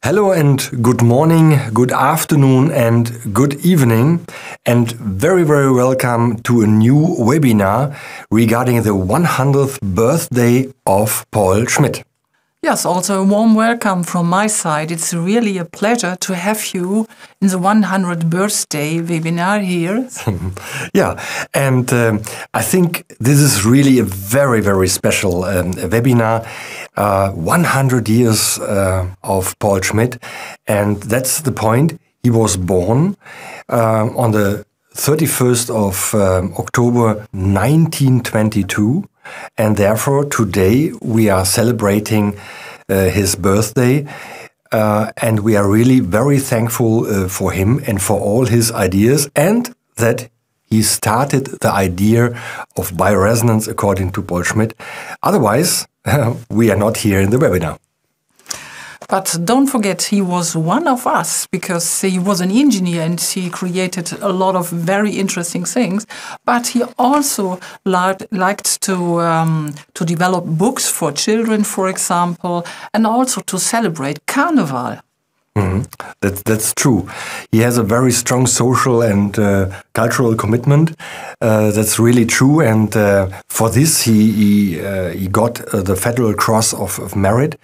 Hello and good morning, good afternoon and good evening, and very welcome to a new webinar regarding the 100th birthday of Paul Schmidt. Yes, also a warm welcome from my side. It's really a pleasure to have you in the 100th birthday webinar here. Yeah, and I think this is really a very special webinar. 100 years of Paul Schmidt, and that's the point. He was born on the 31st of October 1922, and therefore today we are celebrating his birthday, and we are really very thankful for him and for all his ideas, and that he started the idea of bioresonance according to Paul Schmidt. Otherwise, we are not here in the webinar. But don't forget, he was one of us because he was an engineer and he created a lot of very interesting things. But he also liked to develop books for children, for example, and also to celebrate Carnival. Mm-hmm. That's true. He has a very strong social and cultural commitment. That's really true, and for this he got the Federal Cross of Merit,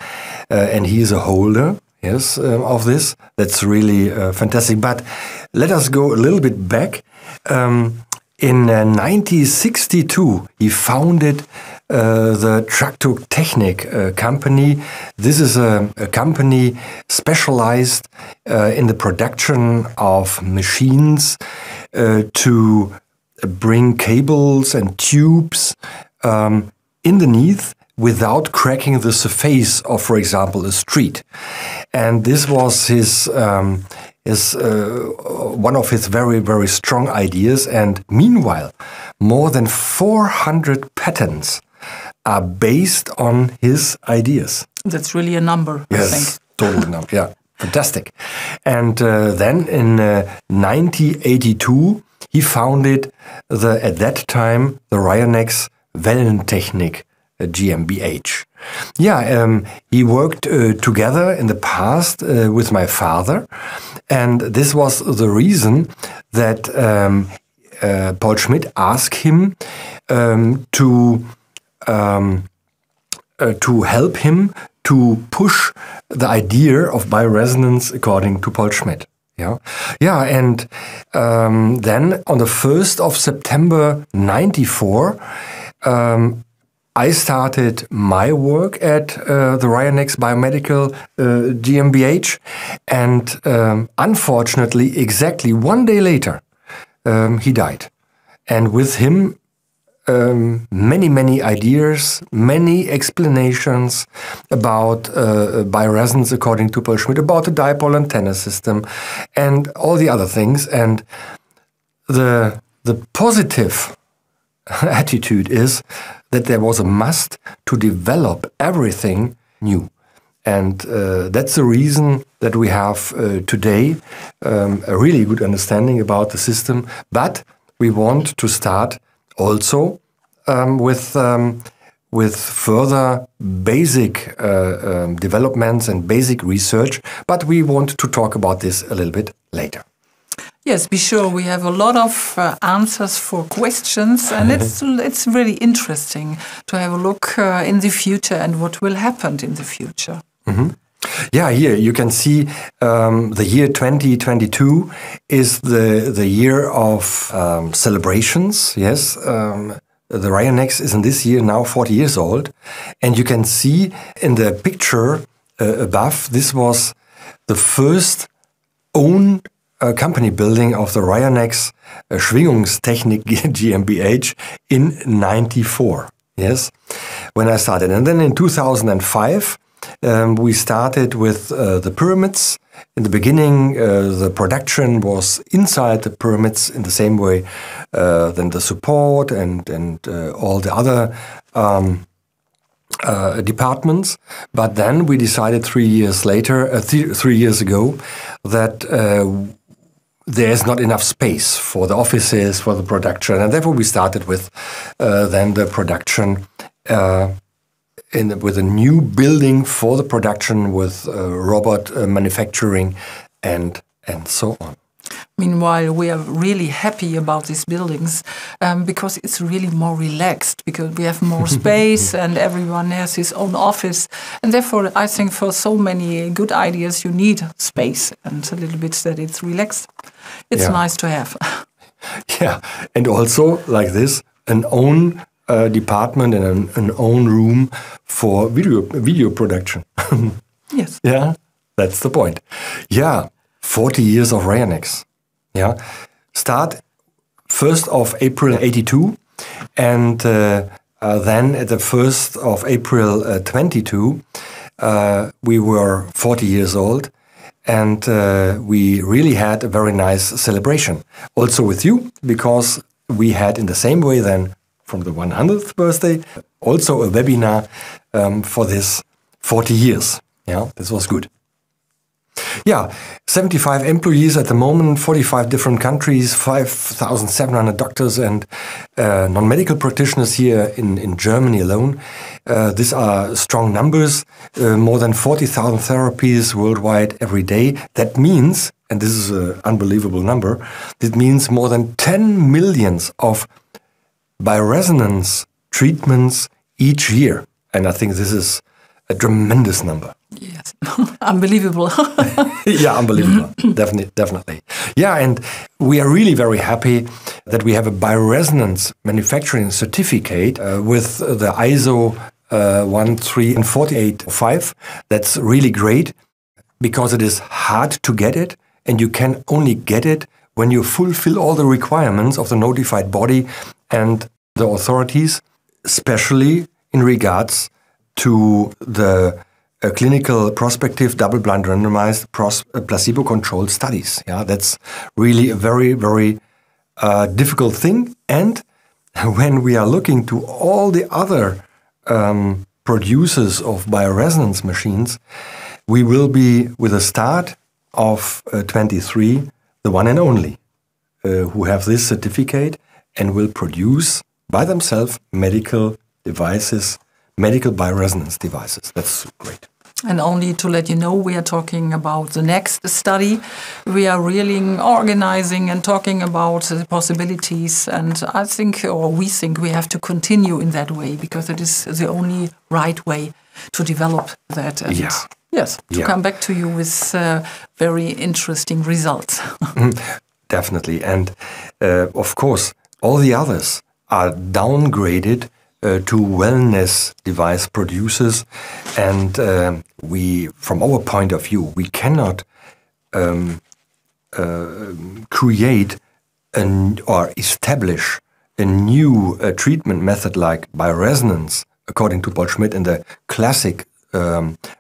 and he is a holder. Yes, of this. That's really fantastic. But let us go a little bit back. In 1962, he founded the Tractotechnik company. This is a company specialized in the production of machines to bring cables and tubes underneath without cracking the surface of, for example, a street. And this was his one of his very strong ideas. And meanwhile, more than 400 patents are based on his ideas. That's really a number, yes, I think. Total number, yeah, fantastic. And then in 1982, he founded at that time, the Rayonex Wellentechnik GmbH. Yeah, he worked together in the past with my father, and this was the reason that Paul Schmidt asked him to help him to push the idea of bioresonance according to Paul Schmidt. Yeah, and then on the 1st of September 1994, I started my work at the Rayonex Biomedical GmbH, and unfortunately, exactly one day later, he died. And with him, many ideas, many explanations about bioresonance according to Paul Schmidt, about the dipole antenna system, and all the other things. And the positive attitude is that there was a must to develop everything new. And that's the reason that we have today a really good understanding about the system. But we want to start also with further basic developments and basic research. But we want to talk about this a little bit later. Yes, be sure we have a lot of answers for questions, and it's really interesting to have a look in the future and what will happen in the future. Mm-hmm. Yeah, here you can see the year 2022 is the year of celebrations. Yes, the Rayonex is in this year now 40 years old, and you can see in the picture above, this was the first own company building of the Rayonex Schwingungstechnik GmbH in 1994. Yes, when I started. And then in 2005, we started with the pyramids. In the beginning, the production was inside the pyramids in the same way than the support and all the other departments. But then we decided 3 years later, 3 years ago, that there's not enough space for the offices, for the production, and therefore we started with then the production with a new building for the production with robot manufacturing and so on. Meanwhile, we are really happy about these buildings because it's really more relaxed, because we have more space and everyone has his own office. And therefore, I think for so many good ideas, you need space and a little bit that it's relaxed. It's nice to have. Yeah, and also like this, an own department and an own room for video production. Yes. Yeah, that's the point. Yeah, 40 years of Rayonex. Yeah, start 1st of April 82, and then at the 1st of April 22, we were 40 years old, and we really had a very nice celebration. Also with you, because we had in the same way then from the 100th birthday, also a webinar for this 40 years. Yeah, this was good. Yeah, 75 employees at the moment, 45 different countries, 5,700 doctors and non-medical practitioners here in Germany alone. These are strong numbers, more than 40,000 therapies worldwide every day. That means, and this is an unbelievable number, that means more than 10 millions of bioresonance treatments each year. And I think this is a tremendous number. Yes, unbelievable. Yeah, unbelievable. Definitely. Yeah, and we are really very happy that we have a bioresonance manufacturing certificate with the ISO 13485. That's really great because it is hard to get it, and you can only get it when you fulfill all the requirements of the notified body and the authorities, especially in regards to the clinical prospective double-blind randomized placebo-controlled studies. Yeah, that's really a very, very difficult thing. And when we are looking to all the other producers of bioresonance machines, we will be, with the start of 23, the one and only who have this certificate and will produce by themselves medical devices, medical bioresonance devices. That's great. And only to let you know, we are talking about the next study. We are really organizing and talking about the possibilities. And I think, or we think, we have to continue in that way because it is the only right way to develop that. And yes, to come back to you with very interesting results. Definitely. And of course, all the others are downgraded to wellness device producers, and we, from our point of view, we cannot create or establish a new treatment method like bioresonance, according to Paul Schmidt, in the classic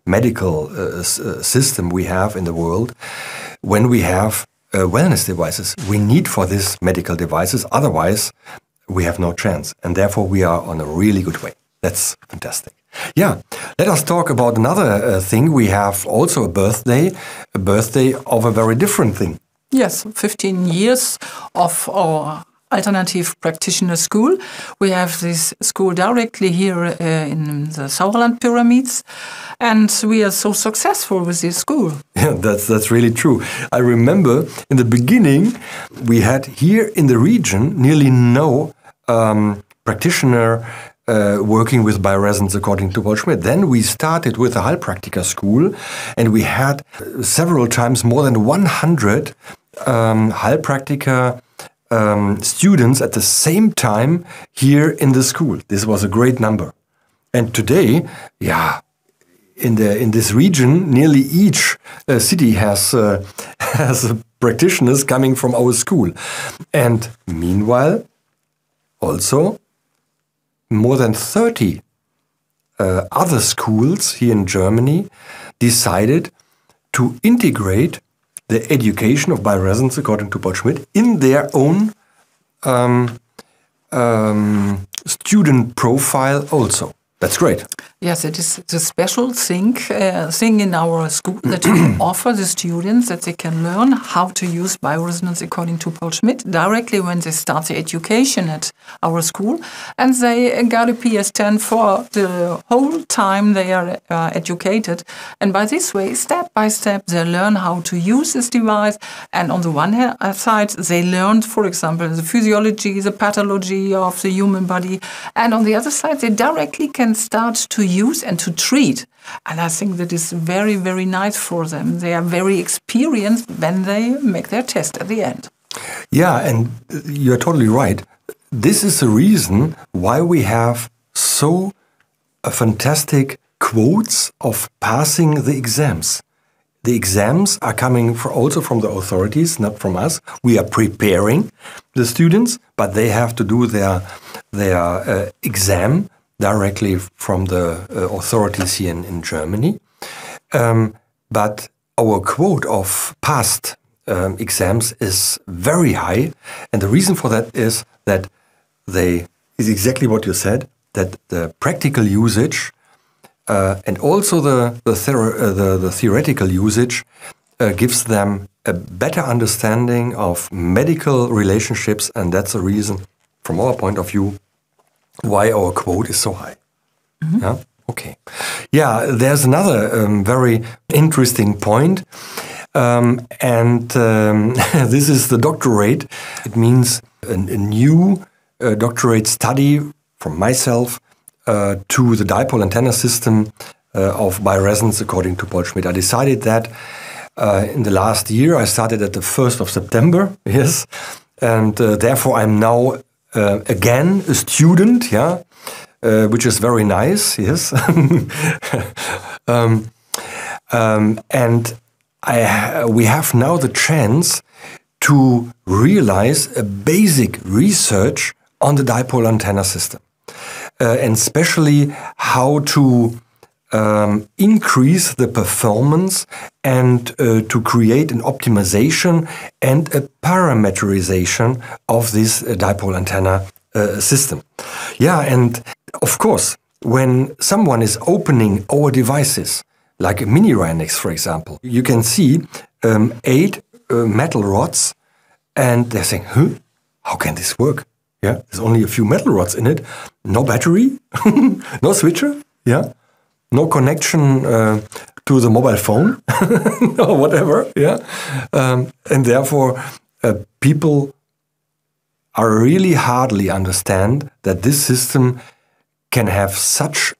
medical system we have in the world, when we have wellness devices. We need for this medical devices, otherwise we have no chance, and therefore we are on a really good way. That's fantastic. Yeah, let us talk about another thing. We have also a birthday of a very different thing. Yes, 15 years of our alternative practitioner school. We have this school directly here in the Sauerland pyramids, and we are so successful with this school. Yeah, that's really true. I remember in the beginning we had here in the region nearly no practitioner working with bioresonance, according to Paul Schmidt. Then we started with the Heilpraktiker school, and we had several times more than 100 Heilpraktiker students at the same time here in the school. This was a great number. And today, in this region, nearly each city has practitioners coming from our school. And meanwhile, also, more than 30 other schools here in Germany decided to integrate the education of bioresonance, according to Paul Schmidt, in their own student profile also. That's great. Yes, it is a special thing in our school that we offer the students that they can learn how to use bioresonance according to Paul Schmidt directly when they start their education at our school. And they got a PS10 for the whole time they are educated. And by this way, step by step, they learn how to use this device. And on the one side, they learned, for example, the physiology, the pathology of the human body. And on the other side, they directly can start to use and to treat. And I think that is very, very nice for them. They are very experienced when they make their test at the end. Yeah, and you're totally right. This is the reason why we have so fantastic quotes of passing the exams. The exams are coming also from the authorities, not from us. We are preparing the students, but they have to do their exam directly from the authorities here in Germany. But our quote of past exams is very high. And the reason for that is that is exactly what you said, that the practical usage and also the theoretical usage gives them a better understanding of medical relationships. And that's the reason, from our point of view, why our quote is so high. Mm-hmm. Yeah. Okay. Yeah. There's another very interesting point, this is the doctorate. It means a new doctorate study from myself to the dipole antenna system of bioresonance according to Paul Schmidt. I decided that in the last year. I started at the 1st of September. Yes, and therefore I'm now. Again, a student, yeah, which is very nice, yes. And we have now the chance to realize a basic research on the dipole antenna system, and especially how to increase the performance and to create an optimization and a parameterization of this dipole antenna system. Yeah, and of course, when someone is opening our devices, like a Mini-Rayonex, for example, you can see 8 metal rods, and they're saying, huh? How can this work? Yeah, there's only a few metal rods in it, no battery, no switcher, yeah. No connection to the mobile phone or whatever, yeah. And therefore, people are really hardly understand that this system can have such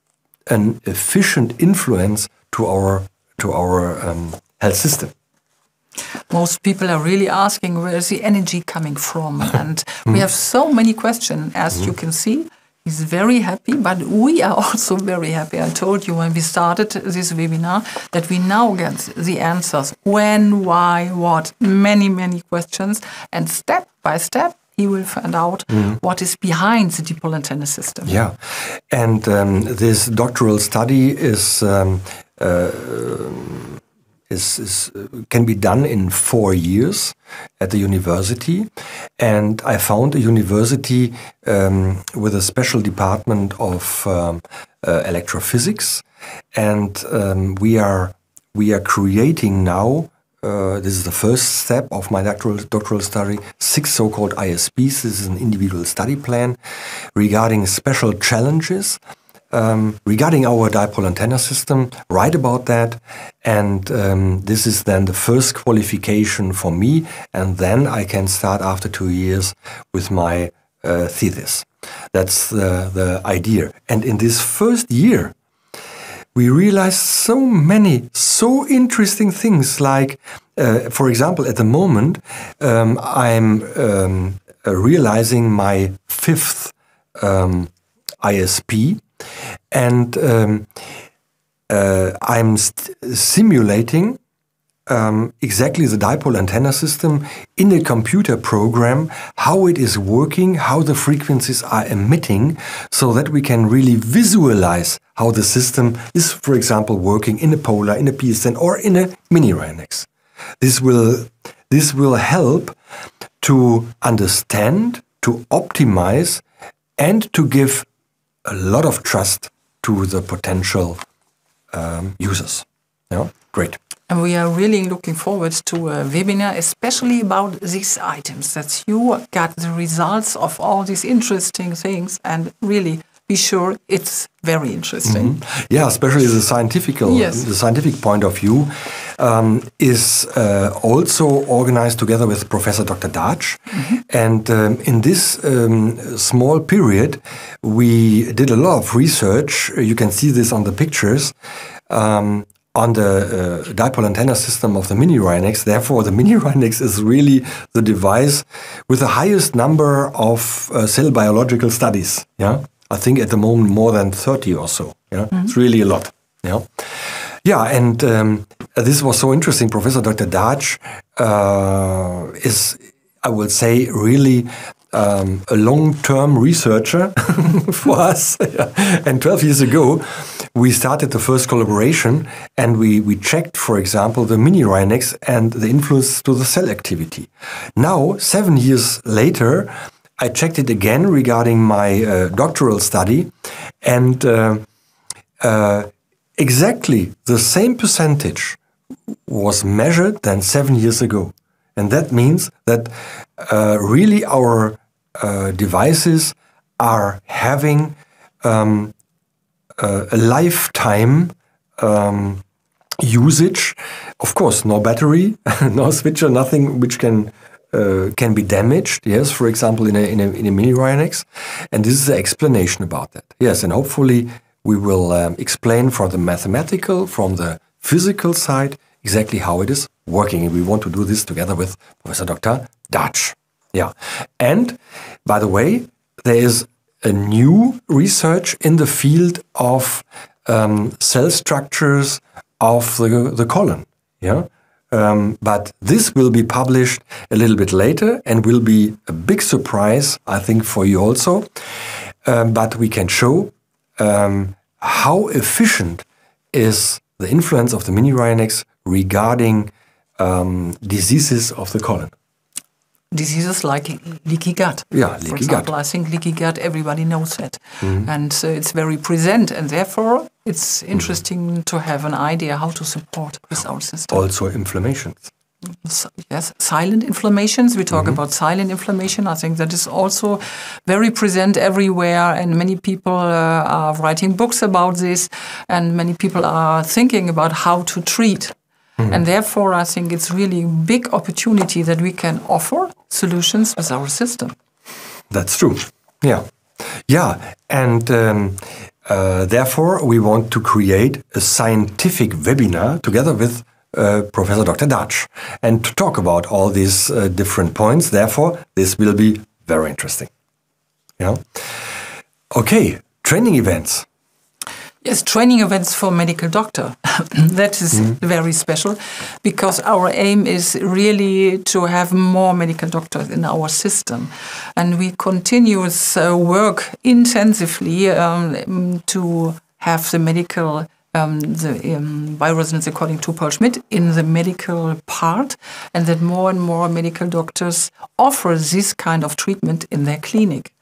an efficient influence to our health system. Most people are really asking, where is the energy coming from? And we have so many questions, as you can see. He's very happy, but we are also very happy. I told you when we started this webinar that we now get the answers. When, why, what, many, many questions. And step by step, he will find out what is behind the dipole antenna system. Yeah, and this doctoral study can be done in 4 years at the university, and I found a university with a special department of electrophysics, and we are creating now. This is the first step of my doctoral study. 6 so-called ISPs. This is an individual study plan regarding special challenges. Regarding our dipole antenna system, write about that, and this is then the first qualification for me, and then I can start after 2 years with my thesis. That's the idea. And in this first year, we realized so interesting things, like, for example, at the moment, I'm realizing my 5th ISP, and I'm simulating exactly the dipole antenna system in a computer program, how it is working, how the frequencies are emitting, so that we can really visualize how the system is, for example, working in a Polar, in a PS10, or in a Mini-Rayonex. This will help to understand, to optimize, and to give a lot of trust to the potential users. Yeah, great. And we are really looking forward to a webinar, especially about these items, that you got the results of all these interesting things, and really be sure it's very interesting. Yeah, especially the Yes. the scientific point of view is also organized together with Professor Dr. Darch. And in this small period, we did a lot of research. You can see this on the pictures. On the dipole antenna system of the Mini-Rayonex. Therefore, the Mini-Rayonex is really the device with the highest number of cell biological studies. Yeah, I think at the moment more than 30 or so. Yeah, it's really a lot. Yeah, yeah, and this was so interesting. Professor Dr. Darch is, I would say, really a long-term researcher for us. And 12 years ago, we started the first collaboration, and we checked, for example, the Mini-Rayonex and the influence to the cell activity. Now, 7 years later, I checked it again regarding my doctoral study, and exactly the same percentage was measured than 7 years ago. And that means that really our devices are having a lifetime usage. Of course, no battery, no switcher, nothing which can be damaged. Yes, for example, in a Mini-Rayonex, and this is the explanation about that. Yes, and hopefully we will explain from the mathematical, from the physical side, exactly how it is working. And we want to do this together with Professor Dr. Darch. Yeah, and by the way, there is a new research in the field of cell structures of the colon. Yeah, but this will be published a little bit later and will be a big surprise, I think, for you also. But we can show how efficient is the influence of the Mini-Rayonex regarding diseases of the colon. Diseases like leaky gut. Yeah, leaky For example, gut. I think leaky gut, everybody knows that. And it's very present, and therefore it's interesting to have an idea how to support this our system. Also inflammations. Yes, silent inflammations. We talk about silent inflammation. I think that is also very present everywhere, and many people are writing books about this, and many people are thinking about how to treat. And therefore, I think it's really a big opportunity that we can offer solutions with our system. That's true. Yeah. Yeah. And therefore, we want to create a scientific webinar together with Professor Dr. Darch and to talk about all these different points. Therefore, this will be very interesting. Yeah. Okay. Training events. Yes, training events for medical doctor. That is very special, because our aim is really to have more medical doctors in our system. And we work intensively to have the medical, bioresonance according to Paul Schmidt in the medical part, and that more and more medical doctors offer this kind of treatment in their clinic.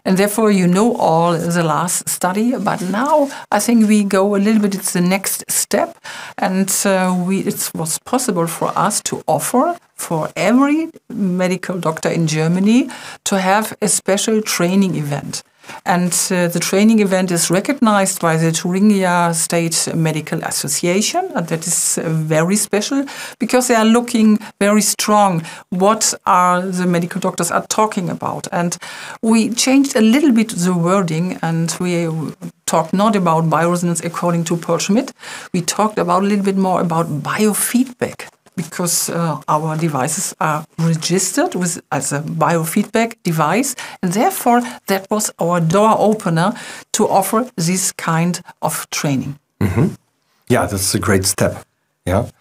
And therefore, you know all the last study, but now I think we go a little bit, it's the next step, and it was possible for us to offer for every medical doctor in Germany to have a special training event. And the training event is recognized by the Thuringia State Medical Association, and that is very special because they are looking very strong what are the medical doctors are talking about. And we changed a little bit the wording, and we talked not about bioresonance according to Paul Schmidt. We talked about a little bit more about biofeedback, because our devices are registered as a biofeedback device, and therefore that was our door opener to offer this kind of training. Yeah, that's a great step. Yeah.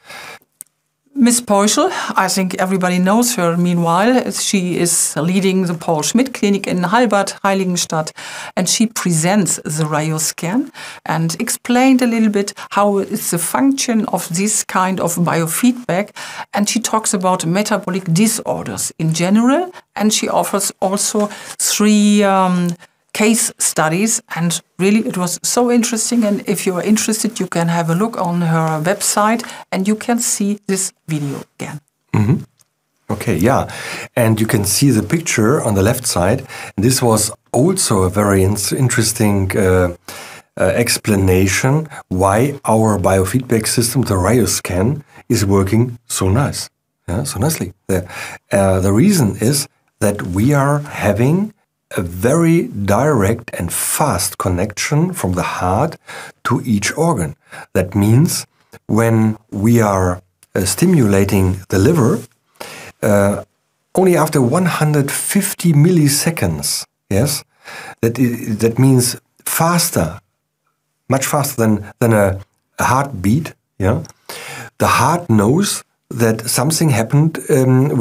Miss Peuschel, I think everybody knows her meanwhile. She is leading the Paul Schmidt Clinic in Halbert, Heiligenstadt, and she presents the Rayoscan and explained a little bit how it's the function of this kind of biofeedback. And she talks about metabolic disorders in general, and she offers also 3 case studies, and really it was so interesting. And if you are interested, you can have a look on her website and you can see this video again. Mm-hmm. Okay, yeah, and you can see the picture on the left side. This was also a very interesting explanation why our biofeedback system, the Rayoscan, is working so nice, so nicely. The reason is that we are having a very direct and fast connection from the heart to each organ. That means when we are stimulating the liver, only after 150 milliseconds, yes, that means faster, much faster than a heartbeat. Yeah, the heart knows that something happened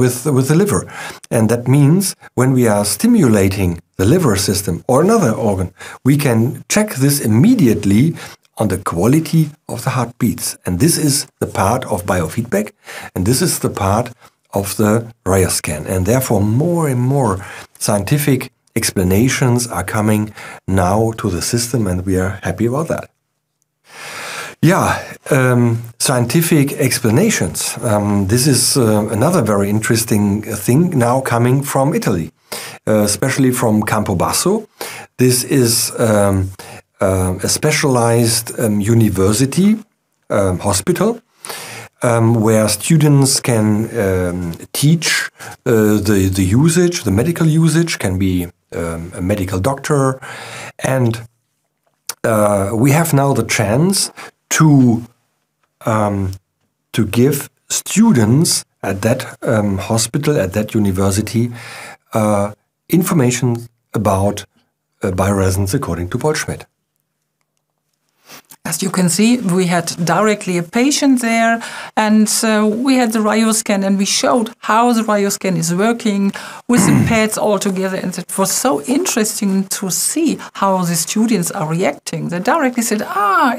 with the liver, and that means when we are stimulating the liver system or another organ, we can check this immediately on the quality of the heartbeats, and this is the part of biofeedback, and this is the part of the Rayoscan, and therefore more and more scientific explanations are coming now to the system, and we are happy about that. Yeah, scientific explanations. This is another very interesting thing now coming from Italy, especially from Campobasso. This is a specialized university hospital where students can teach the usage, the medical usage, can be a medical doctor, and we have now the chance to give students at that hospital, at that university, information about bioresonance according to Paul Schmidt. As you can see, we had directly a patient there, and we had the Rayoscan, and we showed how the Rayoscan is working with the pads all together, and it was so interesting to see how the students are reacting. They directly said,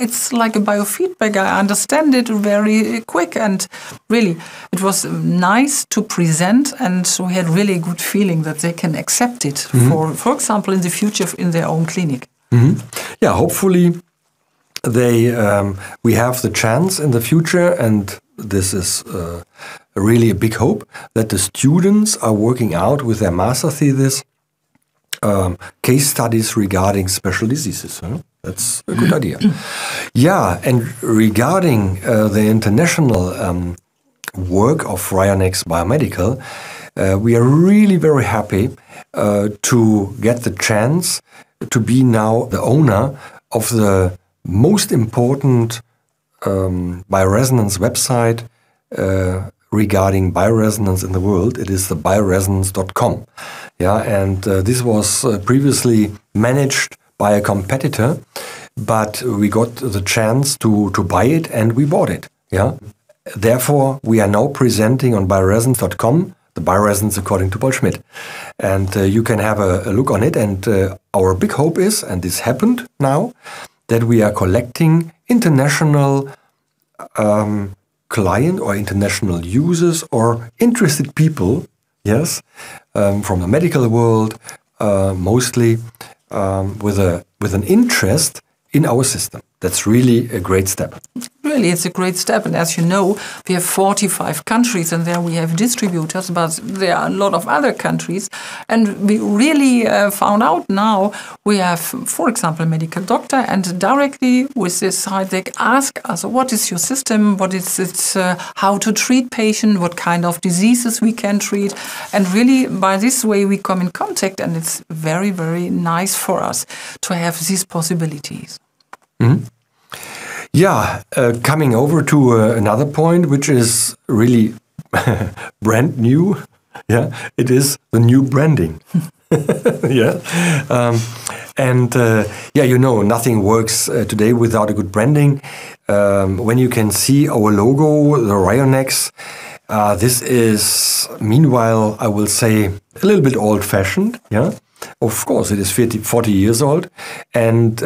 it's like a biofeedback, I understand it very quick, and really, it was nice to present, and we had really a good feeling that they can accept it, for example, in the future in their own clinic. Mm-hmm. Yeah, hopefully we have the chance in the future, and this is really a big hope, that the students are working out with their master thesis case studies regarding special diseases. That's a good idea. Yeah, and regarding the international work of Rayonex Biomedical, we are really very happy to get the chance to be now the owner of the most important bioresonance website regarding bioresonance in the world. It is the bioresonance.com. Yeah, and this was previously managed by a competitor, but we got the chance to buy it, and we bought it. Yeah, therefore we are now presenting on bioresonance.com the bioresonance according to Paul Schmidt, and you can have a look on it. And our big hope is, and this happened now, that we are collecting international client or international users or interested people, yes, from the medical world, mostly with an interest in our system. That's really a great step. Really, it's a great step. And as you know, we have 45 countries, and there we have distributors, but there are a lot of other countries. And we really found out now we have, for example, a medical doctor, and directly with this site, they ask us, what is your system? What is it? How to treat patient? What kind of diseases we can treat? And really, by this way, we come in contact, and it's very, very nice for us to have these possibilities. Mm-hmm. Yeah, coming over to another point, which is really brand new. Yeah, it is the new branding. Yeah, nothing works today without a good branding. When you can see our logo, the Rayonex, this is, meanwhile, I will say, a little bit old-fashioned. Yeah. Of course, it is 40 years old, and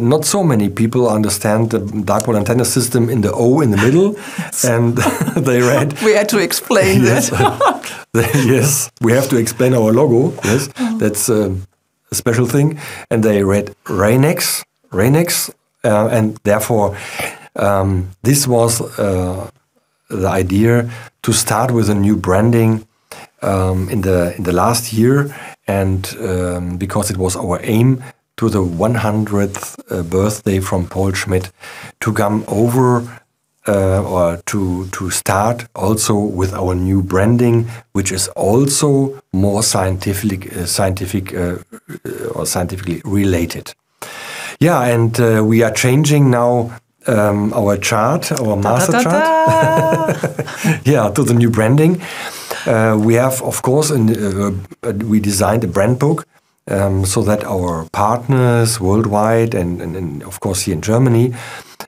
not so many people understand the dipole antenna system in the O in the middle, and they read... We had to explain yes, that. Yes, we have to explain our logo. Yes, that's a special thing, and they read Rayonex, and therefore this was the idea to start with a new branding in the last year, and because it was our aim to the 100th birthday from Paul Schmidt to come over or to start also with our new branding, which is also more scientific or scientifically related. Yeah, and we are changing now our chart, our master chart, yeah, to the new branding. We have, of course, we designed a brand book so that our partners worldwide and of course here in Germany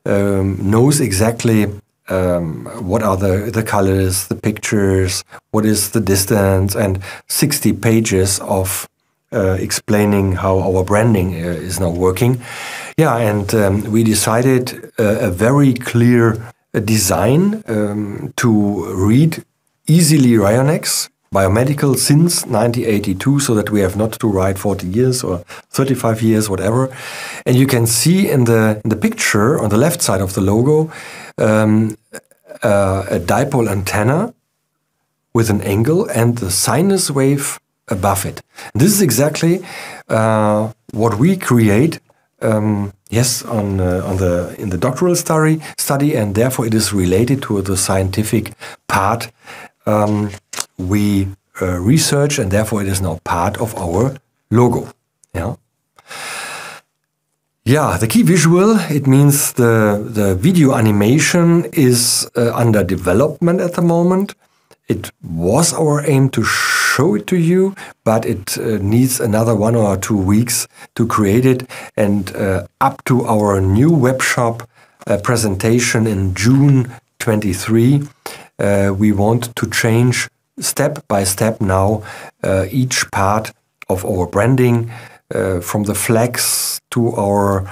knows exactly what are the colors, the pictures, what is the distance, and 60 pages of explaining how our branding is now working. Yeah, and we decided a very clear design to read easily Rayonex, biomedical since 1982, so that we have not to write 40 years or 35 years, whatever. And you can see in the picture on the left side of the logo a dipole antenna with an angle and the sinus wave above it. And this is exactly what we create. Yes, in the doctoral study, and therefore it is related to the scientific part we research, and therefore it is now part of our logo. Yeah. Yeah, the key visual, it means the video animation is under development at the moment. It was our aim to show it to you, but it needs another 1 or 2 weeks to create it. And up to our new web shop presentation in June 23, we want to change step by step now each part of our branding, from the flags to our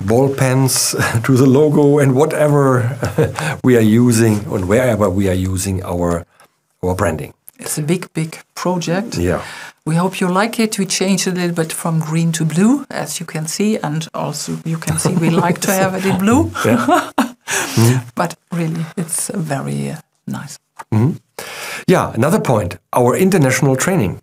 ball pens to the logo and whatever we are using and wherever we are using our branding. It's a big project. Yeah. We hope you like it. We changed a little bit from green to blue, as you can see, and also you can see we like to have it in blue. Yeah. But really, it's very nice. Mm-hmm. Yeah, another point, our international training.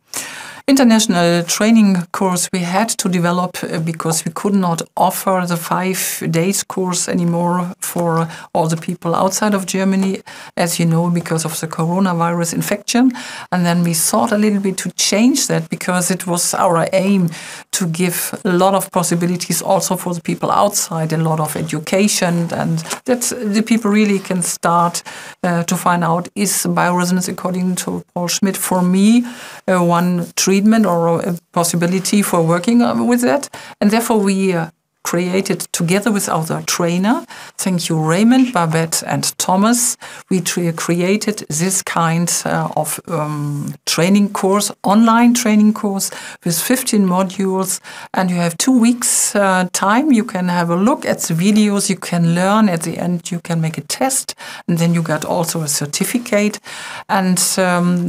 International training course we had to develop because we could not offer the 5 days course anymore for all the people outside of Germany, as you know, because of the coronavirus infection. And then we thought a little bit to change that, because it was our aim to give a lot of possibilities also for the people outside, a lot of education, and that the people really can start to find out, is bioresonance according to Paul Schmidt for me one treatment or a possibility for working with that. And therefore we created together with our trainer, thank you Raymond, Babette and Thomas, we created this kind of training course, online training course with 15 modules, and you have 2 weeks time. You can have a look at the videos, you can learn, at the end you can make a test, and then you got also a certificate. And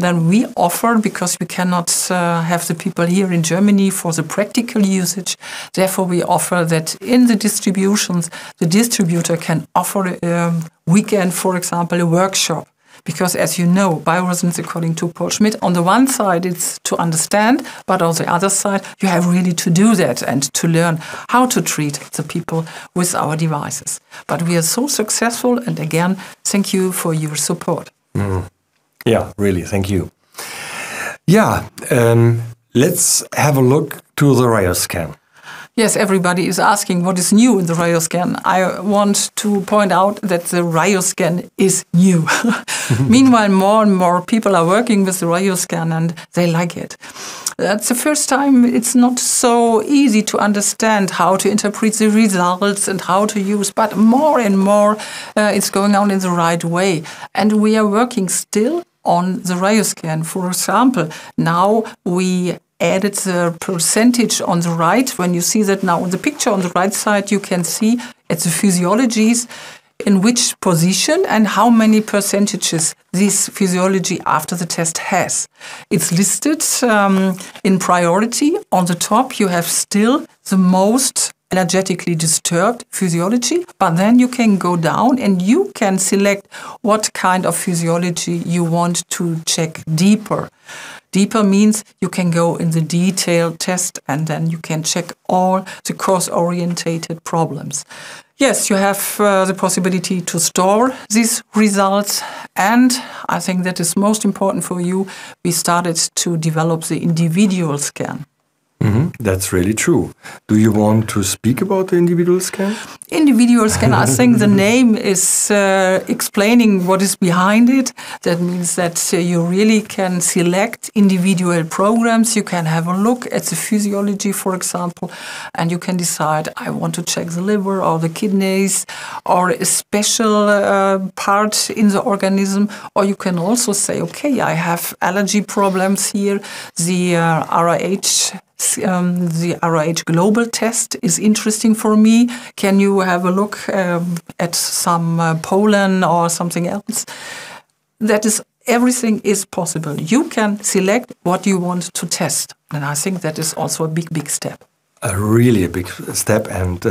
then we offer, because we cannot have the people here in Germany for the practical usage, therefore we offer that in the distributions, the distributor can offer a weekend, for example, a workshop. Because as you know, bioresonance according to Paul Schmidt, on the one side it's to understand, but on the other side you have really to do that and to learn how to treat the people with our devices. But we are so successful, and again, thank you for your support. Yeah, really, thank you. Yeah, let's have a look to the Rayoscan. Yes, everybody is asking what is new in the Rayoscan. I want to point out that the Rayoscan is new. Meanwhile, more and more people are working with the Rayoscan and they like it. That's the first time it's not so easy to understand how to interpret the results and how to use, but more and more it's going on in the right way. And we are working still on the Rayoscan. For example, now we added the percentage on the right. When you see that now on the picture on the right side, you can see at the physiologies, in which position and how many percentages this physiology after the test has. It's listed in priority. On the top, you have still the most energetically disturbed physiology, but then you can go down and you can select what kind of physiology you want to check deeper. Deeper means you can go in the detailed test and then you can check all the course-orientated problems. Yes, you have the possibility to store these results, and I think that is most important for you. We started to develop the individual scan. That's really true. Do you want to speak about the individual scan? Individual scan, I think the name is explaining what is behind it. That means that you really can select individual programs. You can have a look at the physiology, for example, and you can decide, I want to check the liver or the kidneys or a special part in the organism. Or you can also say, okay, I have allergy problems here. The RH global test is interesting for me. Can you have a look at some pollen or something else? That is, everything is possible. You can select what you want to test. And I think that is also a big, big step. Really a big step, and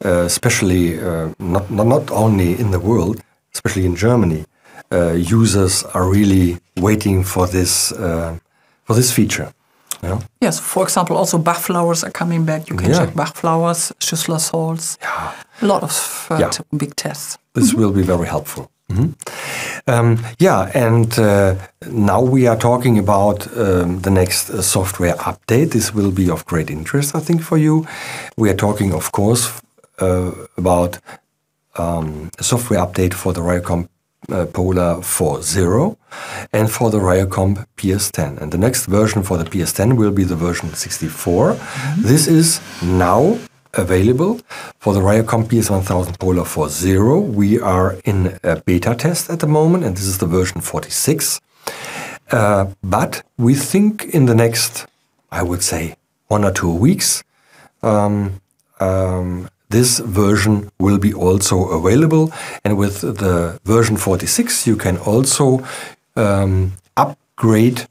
especially not only in the world, especially in Germany, users are really waiting for this feature. Yeah. Yes, for example, also Bach flowers are coming back. You can check Bach flowers, Schüssler salts, a lot of big tests. This will be very helpful. And now we are talking about the next software update. This will be of great interest, I think, for you. We are talking, of course, about a software update for the Rayocomp Polar 4.0 and for the Rayocomp PS10. And the next version for the PS10 will be the version 64. This is now available for the Rayocomp PS1000 Polar 4.0. We are in a beta test at the moment, and this is the version 46. But we think in the next, I would say, 1 or 2 weeks, this version will be also available, and with the version 46 you can also upgrade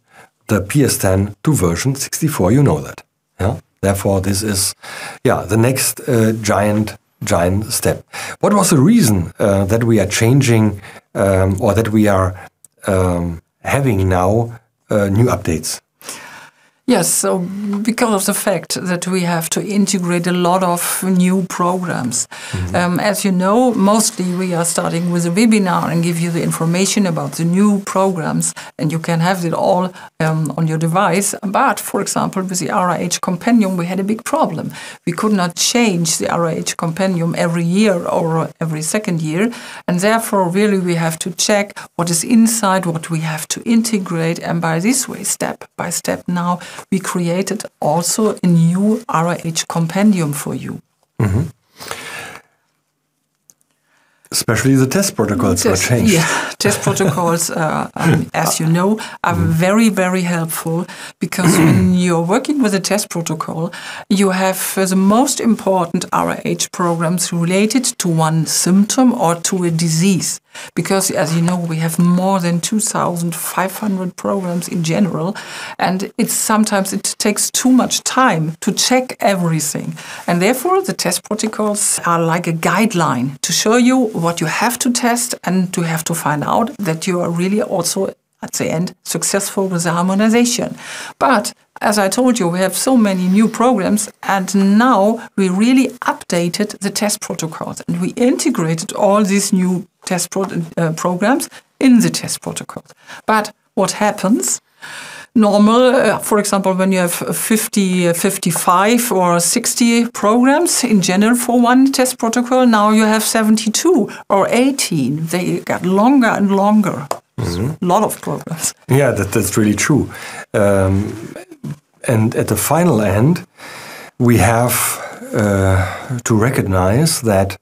the PS10 to version 64. You know that. Yeah. Therefore, this is the next giant step. What was the reason that we are changing or that we are having now new updates? Yes, so because of the fact that we have to integrate a lot of new programs. As you know, mostly we are starting with a webinar and give you the information about the new programs, and you can have it all on your device. But, for example, with the RH Compendium, we had a big problem. We could not change the RH Compendium every year or every second year, and therefore, really, we have to check what is inside, what we have to integrate, and by this way, step by step now, we created also a new RH Compendium for you. Especially the test protocols were changed. Yeah, test protocols, as you know, are very, very helpful, because when you're working with a test protocol, you have the most important RH programs related to one symptom or to a disease. Because, as you know, we have more than 2,500 programs in general, and sometimes it takes too much time to check everything. And therefore, the test protocols are like a guideline to show you what you have to test and to have to find out that you are really also, at the end, successful with the harmonization. But as I told you, we have so many new programs, and now we really updated the test protocols, and we integrated all these new test programs in the test protocols. But what happens? Normal, for example, when you have 50, 55 or 60 programs in general for one test protocol, now you have 72 or 18. They got longer and longer. A lot of programs. Yeah, that's really true. And at the final end, we have to recognize that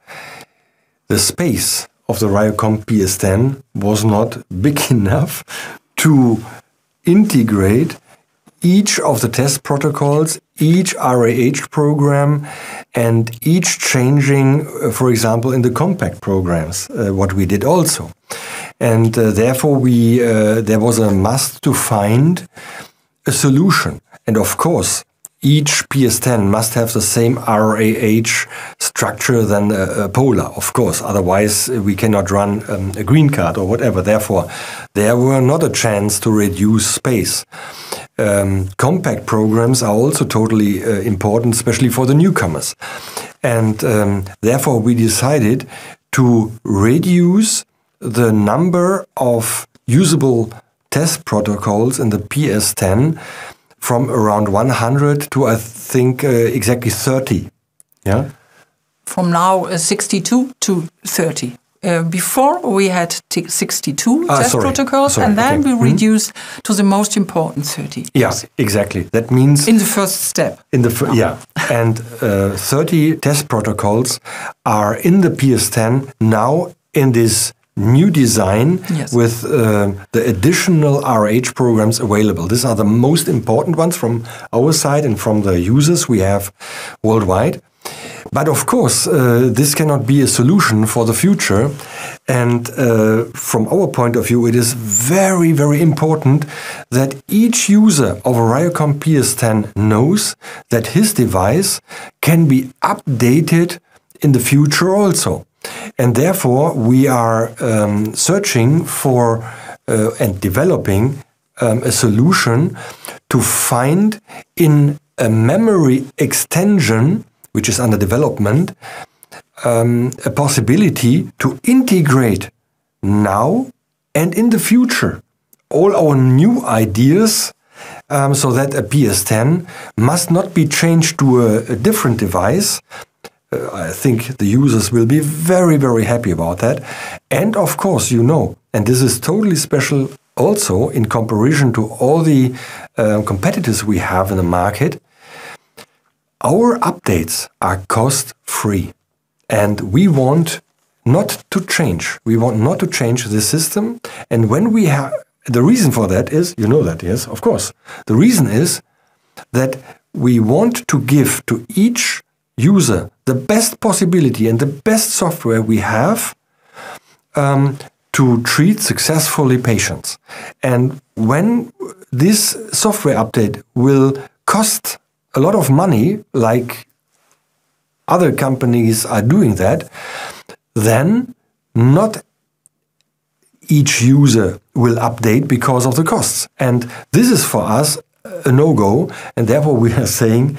the space of the Rayocomp PS10 was not big enough to integrate each of the test protocols each RAH program and each changing, for example, in the compact programs, what we did also. And therefore, there was a must to find a solution. And of course, each PS10 must have the same RAH structure than a Polar, of course. Otherwise, we cannot run a green card or whatever. Therefore, there were not a chance to reduce space. Compact programs are also totally important, especially for the newcomers. And therefore, we decided to reduce the number of usable test protocols in the PS10 from around 100 to, I think, exactly 30. Yeah. From now 62 to 30. Before we had 62 test protocols, and then we reduced to the most important 30. Yes, exactly. That means in the first step. Yeah, and 30 test protocols are in the PS10 now in this new design with the additional RH programs available. These are the most important ones from our side and from the users we have worldwide. But of course, this cannot be a solution for the future. And from our point of view, it is very, very important that each user of a Rayocomp PS10 knows that his device can be updated in the future also. And therefore, we are searching for and developing a solution to find in a memory extension, which is under development, a possibility to integrate now and in the future all our new ideas so that a PS10 must not be changed to a different device. I think the users will be very, very happy about that. And of course, you know, and this is totally special also in comparison to all the competitors we have in the market, our updates are cost-free. And we want not to change. We want not to change the system. And when we have, the reason for that is, you know that, yes, of course. The reason is that we want to give to each user the best possibility and the best software we have to treat successfully patients. And when this software update will cost a lot of money, like other companies are doing that, then not each user will update because of the costs. And this is for us a no-go, and therefore we are saying,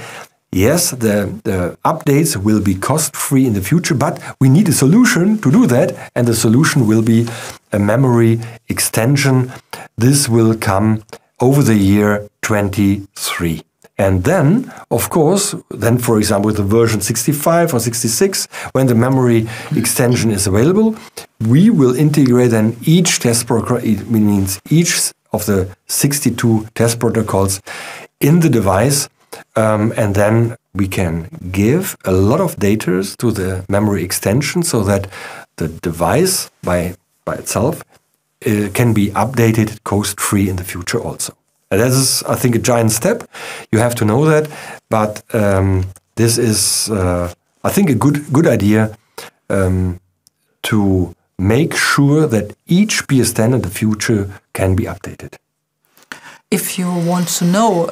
yes, the updates will be cost-free in the future, but we need a solution to do that, and the solution will be a memory extension. This will come over the year 23. And then, of course, then for example, with the version 65 or 66, when the memory extension is available, we will integrate then each test protocol, it means each of the 62 test protocols in the device. And then we can give a lot of data to the memory extension so that the device by itself can be updated cost-free in the future also. And that is, I think, a giant step. You have to know that. But this is, I think, a good idea to make sure that each PS10 in the future can be updated. If you want to know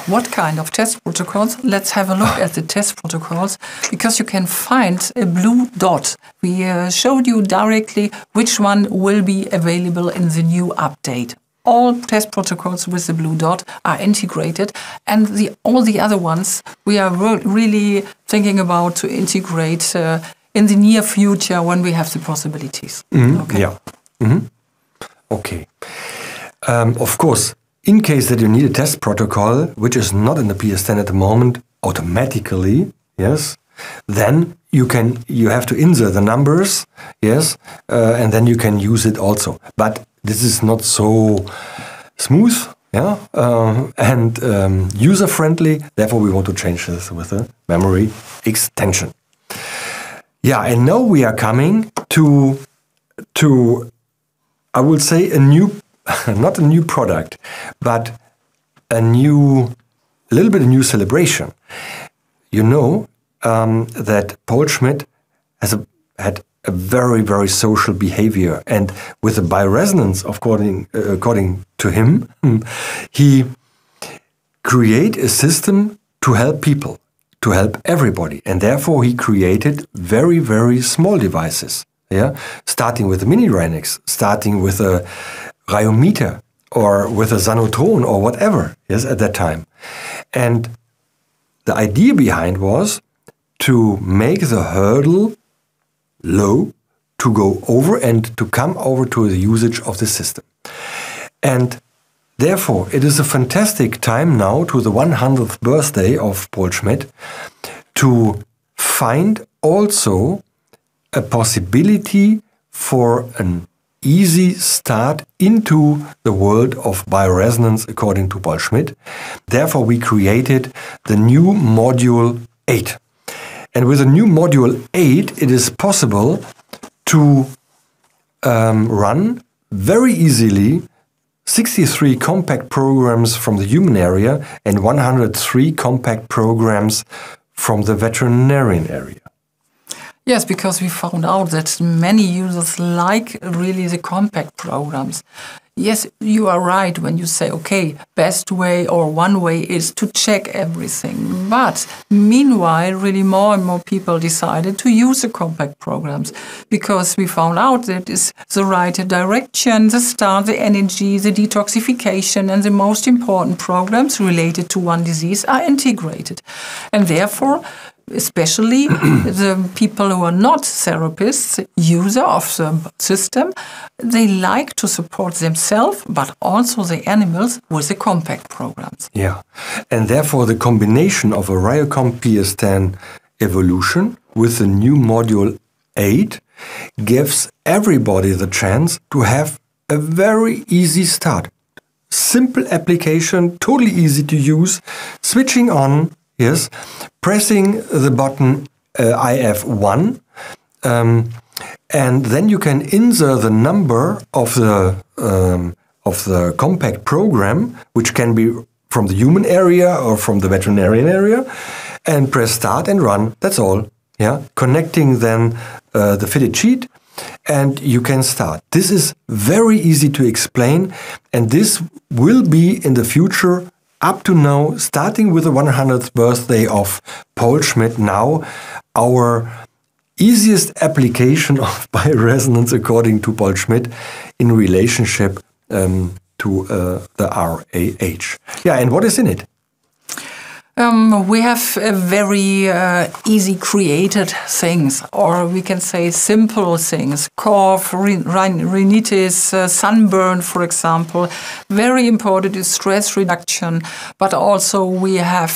what kind of test protocols, let's have a look at the test protocols, because you can find a blue dot. We showed you directly which one will be available in the new update. All test protocols with the blue dot are integrated, and all the other ones we are really thinking about to integrate in the near future when we have the possibilities. Mm-hmm. Okay. Yeah. Mm-hmm. Okay. Of course, in case that you need a test protocol which is not in the PS10 at the moment, automatically, yes, then you have to insert the numbers, yes, and then you can use it also. But this is not so smooth, yeah, and user-friendly. Therefore, we want to change this with a memory extension. Yeah, and now we are coming to I would say a new, not a new product, but a new a little bit a new celebration. You know that Paul Schmidt had a very, very social behavior, and with the bioresonance, according to him, he create a system to help people, to help everybody, and therefore he created very, very small devices. Yeah, starting with a Mini-Rayonex, starting with a Rayometer, or with a Sanotron, or whatever. Yes, at that time, and the idea behind was to make the hurdle low, to go over and to come over to the usage of the system. And therefore, it is a fantastic time now, to the 100th birthday of Paul Schmidt, to find also a possibility for an easy start into the world of bioresonance according to Paul Schmidt. Therefore, we created the new module 8. And with the new module 8, it is possible to run very easily 63 compact programs from the human area and 103 compact programs from the veterinarian area. Yes, because we found out that many users like really the compact programs. Yes, you are right when you say, okay, best way or one way is to check everything. But meanwhile, really more and more people decided to use the compact programs because we found out that it's the right direction, the start, the energy, the detoxification, and the most important programs related to one disease are integrated. And therefore, especially the people who are not therapists, user of the system, they like to support themselves, but also the animals with the compact programs. Yeah, and therefore the combination of a Rayocomp PS10 evolution with the new module 8 gives everybody the chance to have a very easy start. Simple application, totally easy to use, switching on, yes, pressing the button IF1, and then you can insert the number of the compact program, which can be from the human area or from the veterinarian area, and press start and run. That's all. Yeah, connecting then the fitted sheet, and you can start. This is very easy to explain, and this will be in the future. Up to now, starting with the 100th birthday of Paul Schmidt, now our easiest application of bioresonance according to Paul Schmidt in relationship to the RAH. Yeah, and what is in it? We have very easy created things, or we can say simple things. Cough, rhinitis, sunburn, for example. Very important is stress reduction, but also we have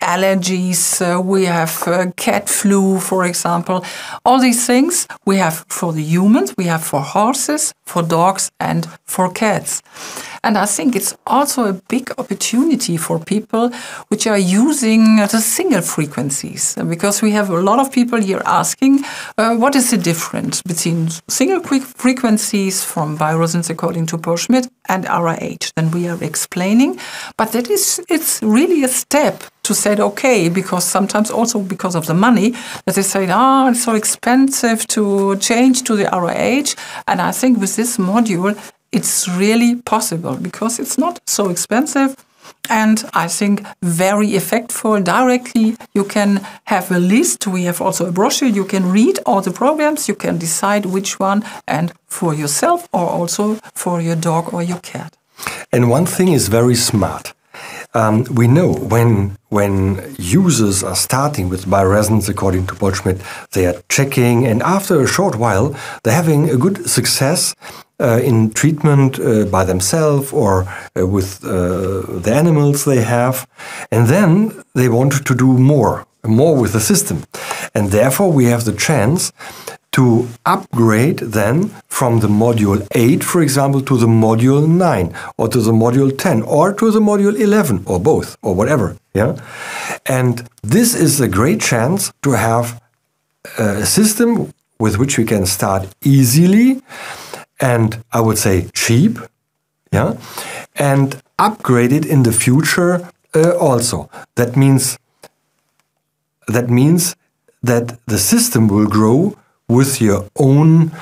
allergies, we have cat flu, for example. All these things we have for the humans, we have for horses, for dogs, and for cats. And I think it's also a big opportunity for people which are using the single frequencies, because we have a lot of people here asking what is the difference between single frequencies from bioresonance according to Paul Schmidt and RAH. Then we are explaining, but it's really a step to say, okay, because sometimes also because of the money, that they say, it's so expensive to change to the RAH. And I think with this module, it's really possible because it's not so expensive and I think very effectful. Directly, you can have a list. We have also a brochure. You can read all the programs. You can decide which one and for yourself or also for your dog or your cat. And one thing is very smart. We know when users are starting with bioresonance according to Paul Schmidt, they are checking, and after a short while, they're having a good success in treatment by themselves or with the animals they have, and then they want to do more with the system. And therefore, we have the chance to upgrade then from the module 8, for example, to the module 9 or to the module 10 or to the module 11 or both or whatever. Yeah, and this is a great chance to have a system with which we can start easily and I would say cheap, yeah, and upgrade it in the future also. That means that the system will grow with your own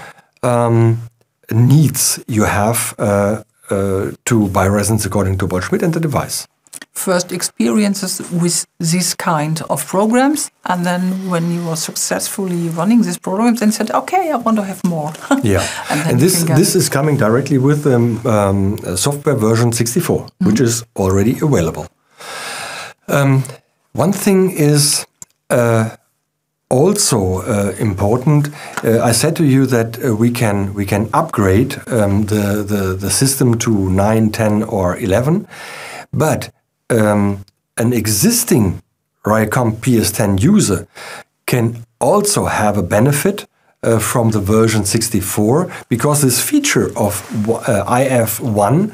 needs you have to bioresonance according to Paul Schmidt and the device. First experiences with this kind of programs, and then when you were successfully running these programs, then said, okay, I want to have more. Yeah, and this is coming directly with software version 64, which is already available. One thing is also important. I said to you that we can upgrade the system to 9, 10, or 11, but an existing Rayocomp PS10 user can also have a benefit from the version 64, because this feature of IF1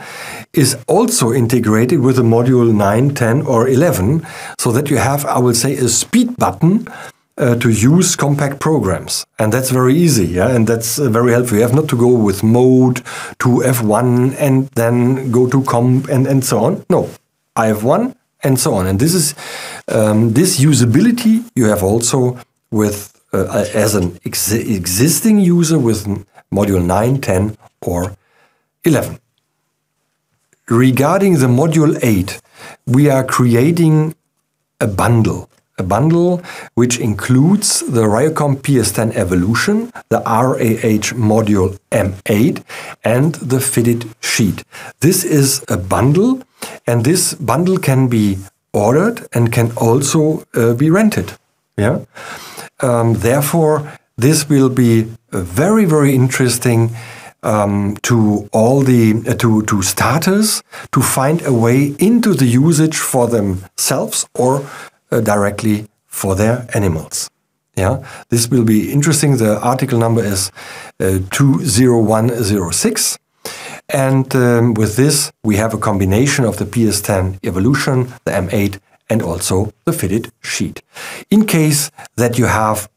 is also integrated with the module 9, 10, or 11, so that you have, I will say, a speed button to use compact programs. And that's very easy, yeah, and that's very helpful. You have not to go with mode to F1 and then go to comp and so on. No, IF1 and so on. And this is this usability you have also with as an existing user with module 9, 10, or 11. Regarding the module 8, we are creating a bundle which includes the Rayocomp PS10 Evolution, the RAH module M8, and the fitted sheet. This is a bundle, and this bundle can be ordered and can also be rented. Yeah. Therefore, this will be very, very interesting to all the to starters to find a way into the usage for themselves or directly for their animals. Yeah, this will be interesting. The article number is 20106. And with this, we have a combination of the PS10 Evolution, the M8, and also the fitted sheet. In case that you have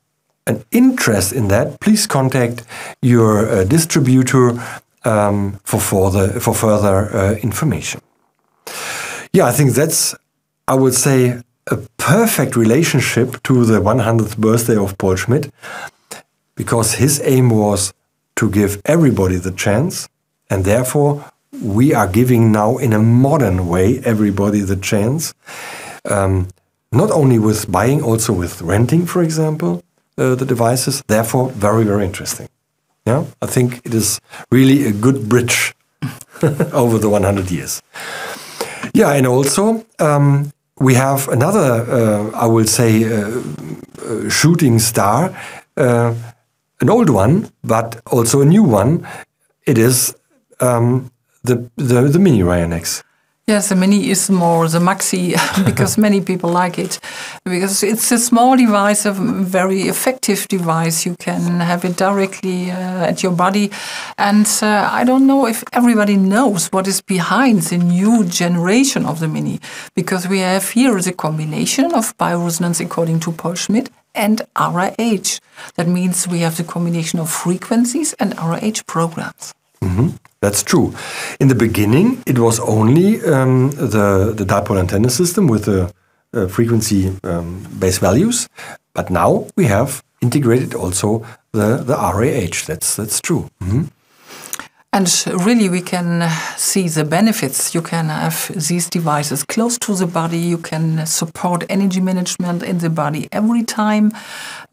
an interest in that, please contact your distributor for further information. Yeah, I think that's, I would say, a perfect relationship to the 100th birthday of Paul Schmidt, because his aim was to give everybody the chance, and therefore we are giving now in a modern way everybody the chance, not only with buying, also with renting, for example, the devices. Therefore, very, very interesting. Yeah, I think it is really a good bridge over the 100 years. Yeah, and also we have another, I will say, shooting star, an old one, but also a new one. It is the Mini-Rayonex. Yes, the Mini is more the Maxi because many people like it. Because it's a small device, a very effective device. You can have it directly at your body. And I don't know if everybody knows what is behind the new generation of the Mini. Because we have here the combination of bioresonance according to Paul Schmidt and RAH. That means we have the combination of frequencies and RAH programs. Mm-hmm. That's true. In the beginning, it was only the dipole antenna system with the frequency base values, but now we have integrated also the RAH. That's true. Mm-hmm. And really, we can see the benefits. You can have these devices close to the body. You can support energy management in the body every time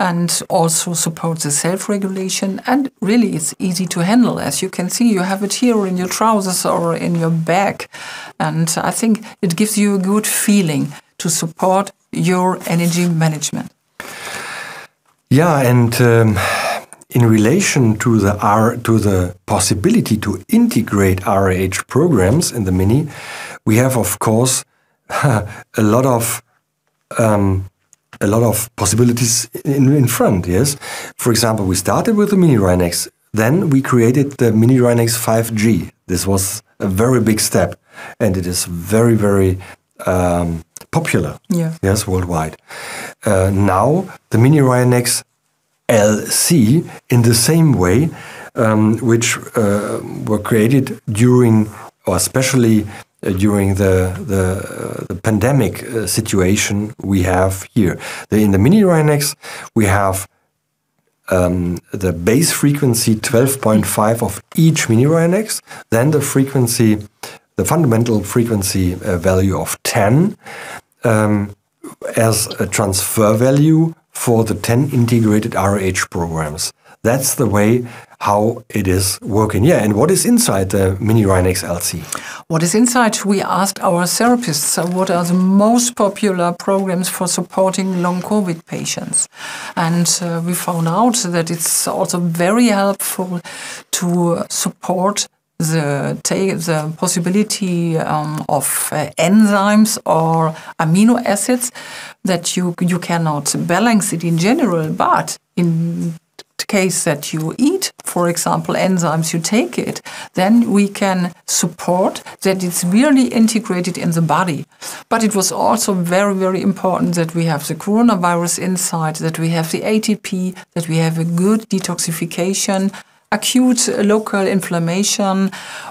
and also support the self-regulation. And really, it's easy to handle. As you can see, you have it here in your trousers or in your bag. And I think it gives you a good feeling to support your energy management. Yeah, and in relation to the possibility to integrate RAH programs in the Mini, we have, of course, a lot of possibilities in front. Yes, for example, we started with the Mini-Rayonex, then we created the Mini-Rayonex 5G. This was a very big step, and it is very, very popular. Yeah. Yes, worldwide. Now the Mini-Rayonex LC in the same way, which were created during or especially during the pandemic situation we have here. In the Mini-Rayonex, we have the base frequency 12.5 of each Mini-Rayonex, then the frequency, the fundamental frequency value of 10 as a transfer value for the 10 integrated RH programs. That's the way how it is working. Yeah, and what is inside the Mini-Rayonex LC? What is inside? We asked our therapists what are the most popular programs for supporting long COVID patients. And we found out that it's also very helpful to support the possibility of enzymes or amino acids that you cannot balance it in general, but in case that you eat, for example, enzymes, you take it, then we can support that it's really integrated in the body. But it was also very, very important that we have the coronavirus inside, that we have the ATP, that we have a good detoxification, acute local inflammation.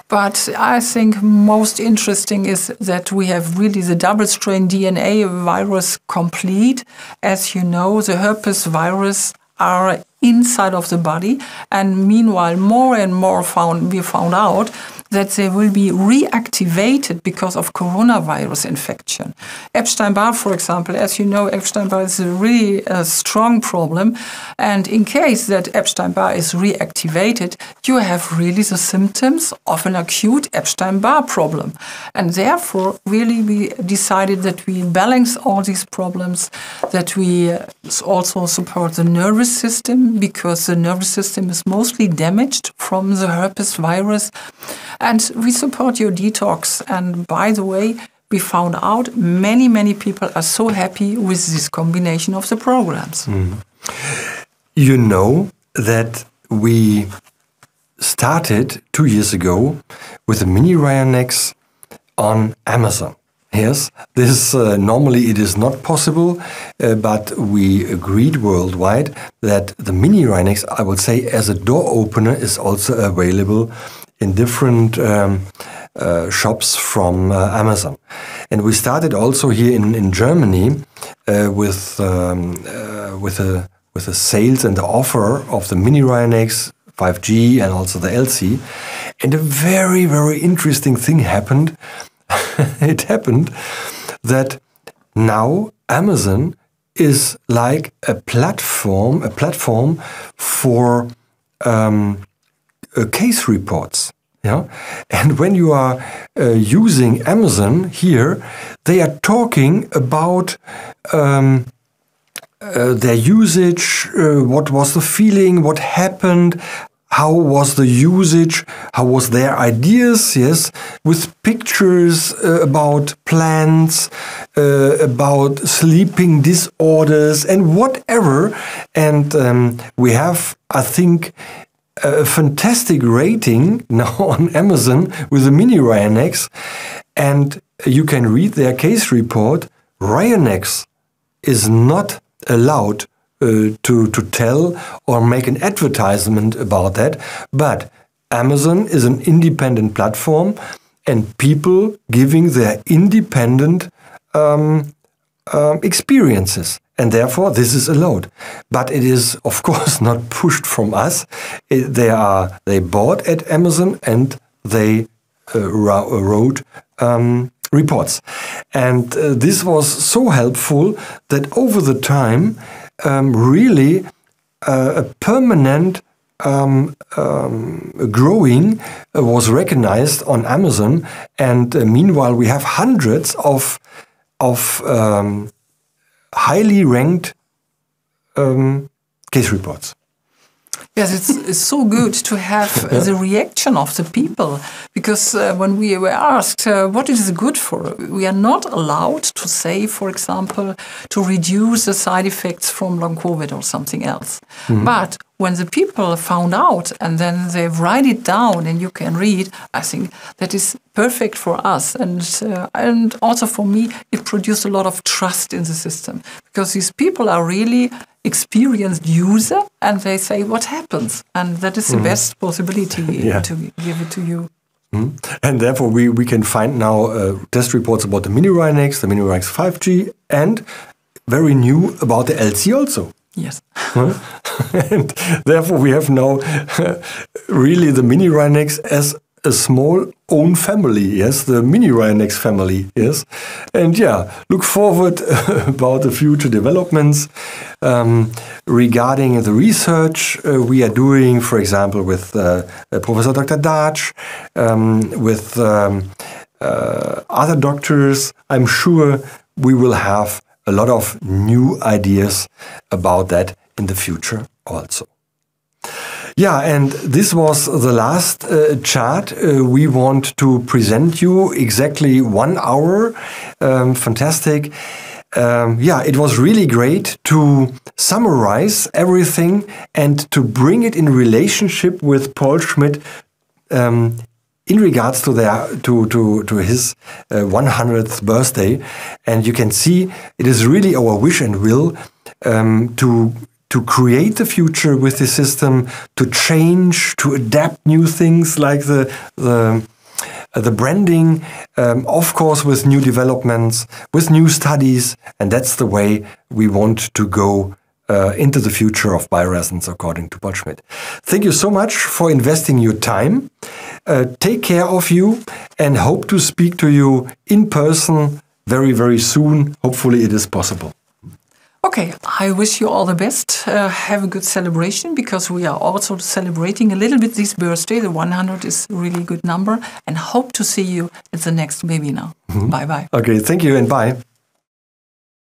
But I think most interesting is that we have really the double-strain DNA virus complete. As you know, the herpes virus are inside of the body, and meanwhile more and more we found out that they will be reactivated because of coronavirus infection. Epstein-Barr, for example, as you know, Epstein-Barr is a really strong problem, and in case that Epstein-Barr is reactivated, you have really the symptoms of an acute Epstein-Barr problem. And therefore, really we decided that we balance all these problems, that we also support the nervous system, because the nervous system is mostly damaged from the herpes virus. And we support your detox. And by the way, we found out many, many people are so happy with this combination of the programs. Mm. You know that we started 2 years ago with the Mini-Rayonex on Amazon. Yes, this normally it is not possible, but we agreed worldwide that the Mini-Rayonex, I would say, as a door opener, is also available in different shops from Amazon. And we started also here in Germany with the sales and the offer of the Mini-Rayonex 5G and also the LC. And a very, very interesting thing happened. It happened that now Amazon is like a platform for case reports. Yeah? And when you are using Amazon here, they are talking about their usage, what was the feeling, what happened, how was the usage, how was their ideas, yes, with pictures about plants, about sleeping disorders and whatever. And we have, I think, a fantastic rating now on Amazon with the Mini-Rayonex. And you can read their case report. Rayonex is not allowed to tell or make an advertisement about that, but Amazon is an independent platform and people giving their independent experiences, and therefore this is allowed. But it is of course not pushed from us. They bought at Amazon and they wrote reports, and this was so helpful that over the time really a permanent growing was recognized on Amazon, and meanwhile we have hundreds of highly ranked case reports. Yes, it's so good to have the reaction of the people, because when we were asked what is good for, we are not allowed to say, for example, to reduce the side effects from long COVID or something else. Mm-hmm. But when the people found out and then they write it down and you can read, I think that is perfect for us. And also for me, it produced a lot of trust in the system, because these people are really experienced user and they say what happens, and that is the best possibility to give it to you. And therefore, we can find now test reports about the Mini-Rayonex, the Mini-Rayonex 5G, and very new about the LC also. Yes. And therefore, we have now really the Mini-Rayonex as a small own family, yes, the Mini-Rayonex family, yes. And yeah, look forward about the future developments regarding the research we are doing, for example, with Professor Dr. Darch, with other doctors. I'm sure we will have a lot of new ideas about that in the future also. Yeah, and this was the last chart we want to present you, exactly 1 hour. Fantastic. Yeah, it was really great to summarize everything and to bring it in relationship with Paul Schmidt in regards to his 100th birthday. And you can see it is really our wish and will to create the future with the system, to change, to adapt new things like the branding, of course, with new developments, with new studies, and that's the way we want to go into the future of bioresonance, according to Paul Schmidt. Thank you so much for investing your time. Take care of you, and hope to speak to you in person very, very soon. Hopefully it is possible. Okay, I wish you all the best. Have a good celebration, because we are also celebrating a little bit this birthday. The 100 is a really good number, and hope to see you at the next webinar. Bye-bye. Okay, thank you and bye.